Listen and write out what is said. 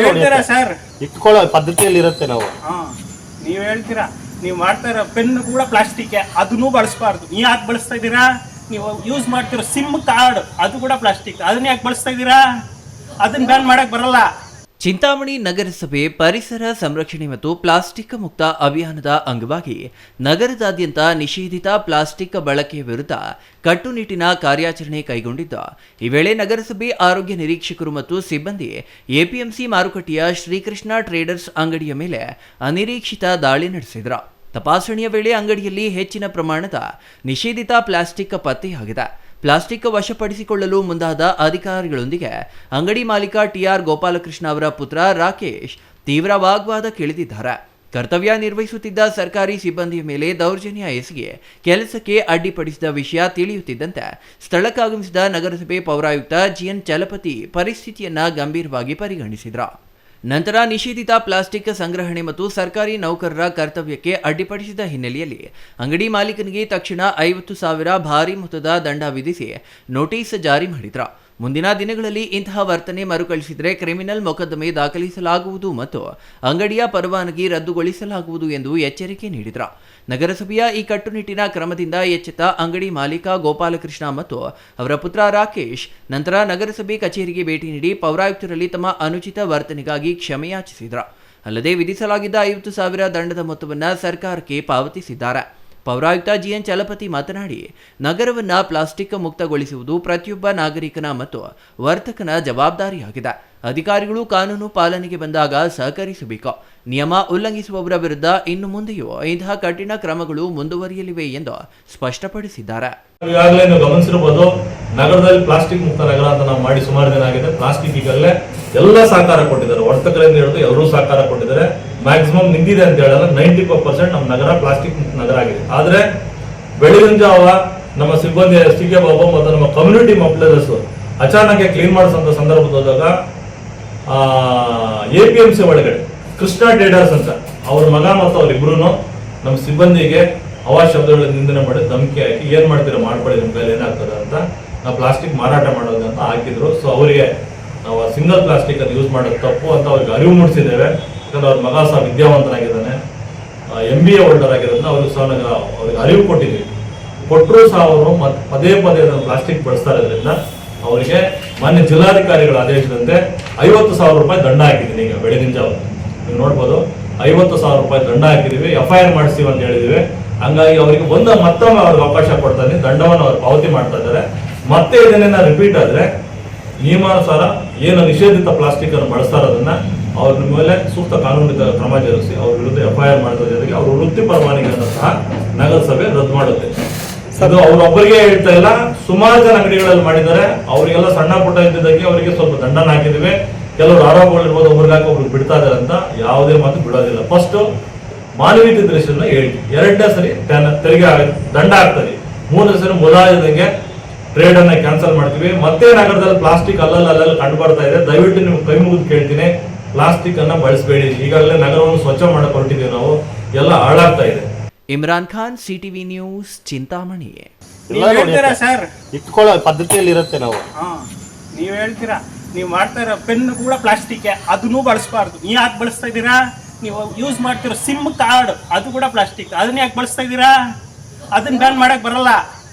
ಹೇಳ್ತೀರಾ ಸರ್, ಇಟ್ಕೊಳ್ಳೋ ಪದ್ಧತಿಯಲ್ಲಿ ಇರುತ್ತೆ. ನಾವು ನೀವು ಹೇಳ್ತೀರಾ, ನೀವು ಮಾಡ್ತಾ ಇರೋ ಪೆನ್ ಕೂಡ ಪ್ಲಾಸ್ಟಿಕ್, ಅದನ್ನೂ ಬಳಸಬಾರ್ದು. ನೀವು ಯಾಕೆ ಬಳಸ್ತಾ ಇದ್ದೀರಾ? ನೀವು ಯೂಸ್ ಮಾಡ್ತಿರೋ ಸಿಮ್ ಕಾರ್ಡ್ ಅದು ಕೂಡ ಪ್ಲಾಸ್ಟಿಕ್, ಅದನ್ನ ಯಾಕೆ ಬಳಸ್ತಾ ಇದ್ದೀರಾ? ಅದನ್ನ ಬ್ಯಾನ್ ಮಾಡಕ್ ಬರಲ್ಲ. ಚಿಂತಾಮಣಿ ನಗರಸಭೆ ಪರಿಸರ ಸಂರಕ್ಷಣೆ ಮತ್ತು ಪ್ಲಾಸ್ಟಿಕ್ ಮುಕ್ತ ಅಭಿಯಾನದ ಅಂಗವಾಗಿ ನಗರದಾದ್ಯಂತ ನಿಷೇಧಿತ ಪ್ಲಾಸ್ಟಿಕ್ ಬಳಕೆಯ ವಿರುದ್ಧ ಕಟ್ಟುನಿಟ್ಟಿನ ಕಾರ್ಯಾಚರಣೆ ಕೈಗೊಂಡಿದ್ದು, ಈ ವೇಳೆ ನಗರಸಭೆ ಆರೋಗ್ಯ ನಿರೀಕ್ಷಕರು ಮತ್ತು ಸಿಬ್ಬಂದಿ ಎಪಿಎಂಸಿ ಮಾರುಕಟ್ಟೆಯ ಶ್ರೀಕೃಷ್ಣ ಟ್ರೇಡರ್ಸ್ ಅಂಗಡಿಯ ಮೇಲೆ ಅನಿರೀಕ್ಷಿತ ದಾಳಿ ನಡೆಸಿದರು. ತಪಾಸಣೆಯ ವೇಳೆ ಅಂಗಡಿಯಲ್ಲಿ ಹೆಚ್ಚಿನ ಪ್ರಮಾಣದ ನಿಷೇಧಿತ ಪ್ಲಾಸ್ಟಿಕ್ ಪತ್ತೆಯಾಗಿದೆ. ಪ್ಲಾಸ್ಟಿಕ್ ವಶಪಡಿಸಿಕೊಳ್ಳಲು ಮುಂದಾದ ಅಧಿಕಾರಿಗಳೊಂದಿಗೆ ಅಂಗಡಿ ಮಾಲೀಕ ಟಿಆರ್ ಗೋಪಾಲಕೃಷ್ಣ ಅವರ ಪುತ್ರ ರಾಕೇಶ್ ತೀವ್ರ ವಾಗ್ವಾದಕ್ಕಿಳಿದಿದ್ದಾರೆ. ಕರ್ತವ್ಯ ನಿರ್ವಹಿಸುತ್ತಿದ್ದ ಸರ್ಕಾರಿ ಸಿಬ್ಬಂದಿಯ ಮೇಲೆ ದೌರ್ಜನ್ಯ ಎಸಗಿ ಕೆಲಸಕ್ಕೆ ಅಡ್ಡಿಪಡಿಸಿದ ವಿಷಯ ತಿಳಿಯುತ್ತಿದ್ದಂತೆ ಸ್ಥಳಕ್ಕಾಗಮಿಸಿದ ನಗರಸಭೆ ಪೌರಾಯುಕ್ತ ಜಿಎನ್ ಚಲಪತಿ ಪರಿಸ್ಥಿತಿಯನ್ನ ಗಂಭೀರವಾಗಿ ಪರಿಗಣಿಸಿದರು. ನಂತರ ನಿಷೇಧಿತ ಪ್ಲಾಸ್ಟಿಕ್ ಸಂಗ್ರಹಣೆ ಮತ್ತು ಸರ್ಕಾರಿ ನೌಕರರ ಕರ್ತವ್ಯಕ್ಕೆ ಅಡ್ಡಿಪಡಿಸಿದ ಹಿನ್ನೆಲೆಯಲ್ಲಿ ಅಂಗಡಿ ಮಾಲೀಕನಿಗೆ ತಕ್ಷಣ 50,000 ಭಾರಿ ಮೊತ್ತದ ದಂಡ ವಿಧಿಸಿ ನೋಟಿಸ್ ಜಾರಿ ಮಾಡಿದ್ರು. ಮುಂದಿನ ದಿನಗಳಲ್ಲಿ ಇಂತಹ ವರ್ತನೆ ಮರುಕಳಿಸಿದರೆ ಕ್ರಿಮಿನಲ್ ಮೊಕದ್ದಮೆ ದಾಖಲಿಸಲಾಗುವುದು ಮತ್ತು ಅಂಗಡಿಯ ಪರವಾನಗಿ ರದ್ದುಗೊಳಿಸಲಾಗುವುದು ಎಂದು ಎಚ್ಚರಿಕೆ ನೀಡಿದರು. ನಗರಸಭೆಯ ಈ ಕಟ್ಟುನಿಟ್ಟಿನ ಕ್ರಮದಿಂದ ಎಚ್ಚೆತ್ತ ಅಂಗಡಿ ಮಾಲೀಕ ಗೋಪಾಲಕೃಷ್ಣ ಮತ್ತು ಅವರ ಪುತ್ರ ರಾಕೇಶ್ ನಂತರ ನಗರಸಭೆ ಕಚೇರಿಗೆ ಭೇಟಿ ನೀಡಿ ಪೌರಾಯುಕ್ತರಲ್ಲಿ ತಮ್ಮ ಅನುಚಿತ ವರ್ತನೆಗಾಗಿ ಕ್ಷಮೆಯಾಚಿಸಿದರು. ಅಲ್ಲದೆ ವಿಧಿಸಲಾಗಿದ್ದ 50,000 ದಂಡದ ಮೊತ್ತವನ್ನು ಸರ್ಕಾರಕ್ಕೆ ಪಾವತಿಸಿದ್ದಾರೆ. ಪೌರಾಯುಕ್ತ ಜಿಎನ್ ಚಲಪತಿ ಮಾತನಾಡಿ, ನಗರವನ್ನು ಪ್ಲಾಸ್ಟಿಕ್ ಮುಕ್ತಗೊಳಿಸುವುದು ಪ್ರತಿಯೊಬ್ಬ ನಾಗರಿಕನ ಮತ್ತು ವರ್ತಕನ ಜವಾಬ್ದಾರಿಯಾಗಿದೆ. ಅಧಿಕಾರಿಗಳು ಕಾನೂನು ಪಾಲನೆಗೆ ಬಂದಾಗ ಸಹಕರಿಸಬೇಕು. ನಿಯಮ ಉಲ್ಲಂಘಿಸುವವರ ವಿರುದ್ಧ ಇನ್ನು ಮುಂದೆಯೂ ಇಂತಹ ಕಠಿಣ ಕ್ರಮಗಳು ಮುಂದುವರಿಯಲಿವೆ ಎಂದು ಸ್ಪಷ್ಟಪಡಿಸಿದ್ದಾರೆ. ಈಗಾಗಲೇ ನೀವು ಗಮನಿಸಿರಬಹುದು, ನಗರದಲ್ಲಿ ಪ್ಲಾಸ್ಟಿಕ್ ಮುಕ್ತ ನಗರ ಅಂತ ನಾವು ಮಾಡಿ ಸುಮಾರು ದಿನ ಆಗಿದೆ. ಪ್ಲಾಸ್ಟಿಕ್ ಈಗಾಗಲೇ ಎಲ್ಲ ಸಹಕಾರ ಕೊಟ್ಟಿದ್ದಾರೆ, ವರ್ತಕರಿಂದ ಹಿಡಿದು ಎಲ್ಲರೂ ಸಹಕಾರ ಕೊಟ್ಟಿದ್ದಾರೆ. ಮ್ಯಾಕ್ಸಿಮಮ್ ನಿಂತಿದೆ ಅಂತ ಹೇಳಲ್ಲ, 95% ನಮ್ಮ ನಗರ ಪ್ಲಾಸ್ಟಿಕ್ ಮುಕ್ತ ನಗರ ಆಗಿದೆ. ಆದ್ರೆ ಬೆಳಗಿನ ಜಾವ ನಮ್ಮ ಸಿಬ್ಬಂದಿ STK ಬಾಬು ಮತ್ತು ನಮ್ಮ ಕಮ್ಯುನಿಟಿ ಮೊಬಿಲೈಸರ್ಸ್ ಅಚಾನಕ್ ಕ್ಲೀನ್ ಮಾಡಿಸೋ ಸಂದರ್ಭದಾಗ APMC ಒಳಗಡೆ ಕೃಷ್ಣ ಟ್ರೇಡರ್ಸ್ ಅಂತ ಅವ್ರ ಮಗ ಮತ್ತು ಅವರಿಬ್ರು ನಮ್ಮ ಸಿಬ್ಬಂದಿಗೆ ಶಬ್ದಗಳ ನಿಂದನೆ ಮಾಡಿ ಧಮಕಿ ಹಾಕಿ ಏನ್ ಮಾಡ್ತೀರಾ ಮಾಡ್ಕೊಳ್ಳಿ, ನಿಮ್ ಕೈಲಿ ಏನಾಗ್ತದೆ ಅಂತ ನಾವು ಪ್ಲಾಸ್ಟಿಕ್ ಮಾರಾಟ ಮಾಡೋದು ಅಂತ ಹಾಕಿದ್ರು. ಸೊ ಅವರಿಗೆ ನಾವು ಸಿಂಗಲ್ ಪ್ಲಾಸ್ಟಿಕ್ ಅನ್ನು ಯೂಸ್ ಮಾಡೋದು ತಪ್ಪು ಅಂತ ಅವ್ರಿಗೆ ಅರಿವು ಮೂಡಿಸಿದ್ದೇವೆ. ಯಾಕಂದ್ರೆ ಅವ್ರ ಮಗ ಸಹ ವಿದ್ಯಾವಂತನಾಗಿದ್ದಾನೆ, MBA ಹೋಲ್ಡರ್ ಆಗಿರೋದ್ರಿಂದ ಅವ್ರಿಗೆ ಸಹ ಅವ್ರಿಗೆ ಅರಿವು ಕೊಟ್ಟಿದ್ದೀವಿ. ಕೊಟ್ಟರು ಸಹ ಅವರು ಪದೇ ಪದೇ ಪ್ಲಾಸ್ಟಿಕ್ ಬಳಸ್ತಾ ಇರೋದ್ರಿಂದ ಅವರಿಗೆ ಮಾನ್ಯ ಜಿಲ್ಲಾಧಿಕಾರಿಗಳ ಆದೇಶದಂತೆ 50,000 ರೂಪಾಯಿ ದಂಡ ಹಾಕಿದ್ದೀನಿ. ಈಗ ಬೆಳಗಿನ ಜಾವ ನೀವು ನೋಡ್ಬೋದು, 50,000 ರೂಪಾಯಿ ದಂಡ ಹಾಕಿದೀವಿ, FIR ಮಾಡಿಸ್ತೀವಿ ಅಂತ ಹೇಳಿದೀವಿ. ಹಂಗಾಗಿ ಅವರಿಗೆ ಮತ್ತೊಮ್ಮೆ ಅವ್ರಿಗೆ ಅವಕಾಶ ಕೊಡ್ತಾ ಇದ್ದೀನಿ, ದಂಡವನ್ನು ಅವ್ರು ಪಾವತಿ ಮಾಡ್ತಾ ಇದ್ದಾರೆ. ಮತ್ತೆ ಇದನ್ನೇನ ರಿಪೀಟ್ ಆದ್ರೆ ನಿಯಮಾನುಸಾರ ಏನು ನಿಷೇಧಿತ ಪ್ಲಾಸ್ಟಿಕ್ ಅನ್ನು ಬಳಸ್ತಾ ಇರೋದನ್ನ ಅವ್ರ ಮೇಲೆ ಸೂಕ್ತ ಕಾನೂನು ಕ್ರಮ ಜರುಗಿಸಿ ಅವ್ರ ವಿರುದ್ಧ FIR ಮಾಡಿದ ಜೊತೆಗೆ ಅವ್ರ ವೃತ್ತಿ ಪರವಾನಗಿಯನ್ನು ಸಹ ನಗರಸಭೆ ರದ್ದು ಮಾಡುತ್ತೆ. ಅದು ಅವ್ರೊಬ್ಬರಿಗೆ ಹೇಳ್ತಾ ಇಲ್ಲ, ಸುಮಾರು ಜನ ಅಂಗಡಿಗಳಲ್ಲಿ ಮಾಡಿದ್ದಾರೆ. ಅವರಿಗೆಲ್ಲ ಸಣ್ಣ ಪುಟ್ಟ ಇದ್ದಿದ್ದಕ್ಕೆ ಅವರಿಗೆ ಸ್ವಲ್ಪ ದಂಡನ ಹಾಕಿದಿವೆ. ಕೆಲವರು ಆರೋಪಗಳಿರ್ಬೋದು, ಒಬ್ರಿಗೆ ಹಾಕಿ ಒಬ್ರಿಗೆ ಬಿಡ್ತಾ ಇದಾರೆ ಅಂತ ಯಾವುದೇ ಮಾತು ಬಿಡೋದಿಲ್ಲ. ಫಸ್ಟ್ ಮಾನವೀಯತೆ ದೃಷ್ಟಿಯಿಂದ ಹೇಳಿ, 2ನೇ ಸರಿ ತೆರಿಗೆ ದಂಡ ಆಗ್ತದೆ, 3ನೇ ಸರಿ ಮುಲಾಜಿದಂಗೆ ಟ್ರೇಡ್ ಅನ್ನ ಕ್ಯಾನ್ಸಲ್ ಮಾಡ್ತೀವಿ. ಮತ್ತೆ ನಗರದಲ್ಲಿ ಪ್ಲಾಸ್ಟಿಕ್ ಅಲ್ಲಲ್ಲಿ ಕಂಡು ಬರ್ತಾ ಇದೆ. ದಯವಿಟ್ಟು ನೀವು ಕೈ ಮುಗಿದು ಕೇಳ್ತೀನಿ, ಪ್ಲಾಸ್ಟಿಕ್ ಅನ್ನ ಬಳಸಬೇಡಿ. ಈಗಾಗಲೇ ನಗರವನ್ನು ಸ್ವಚ್ಛ ಮಾಡಕ್ ಹೊರಟಿದ್ದೀವಿ, ನಾವು ಎಲ್ಲ ಹಾಳಾಗ್ತಾ ಇದೆ. Imran Khan, CTV news, Chintamani. ಹೇಳ್ತೀರಾ ಸರ್, ಇಟ್ಕೊಳ್ಳೋ ಪದ್ಧತಿಯಲ್ಲಿ ಇರುತ್ತೆ. ನೀವು ಹೇಳ್ತೀರಾ, ನೀವು ಮಾಡ್ತಾ ಇರೋ ಪೆನ್ ಕೂಡ ಪ್ಲಾಸ್ಟಿಕ್, ಅದನ್ನೂ ಬಳಸಬಾರ್ದು. ನೀವು ಯಾಕೆ ಬಳಸ್ತಾ ಇದ್ದೀರಾ? ನೀವು ಯೂಸ್ ಮಾಡ್ತಿರೋ ಸಿಮ್ ಕಾರ್ಡ್ ಅದು ಕೂಡ ಪ್ಲಾಸ್ಟಿಕ್, ಅದನ್ನ ಯಾಕೆ ಬಳಸ್ತಾ ಇದ್ದೀರಾ? ಅದನ್ನ ಬ್ಯಾನ್ ಮಾಡಕ್ ಬರಲ್ಲ.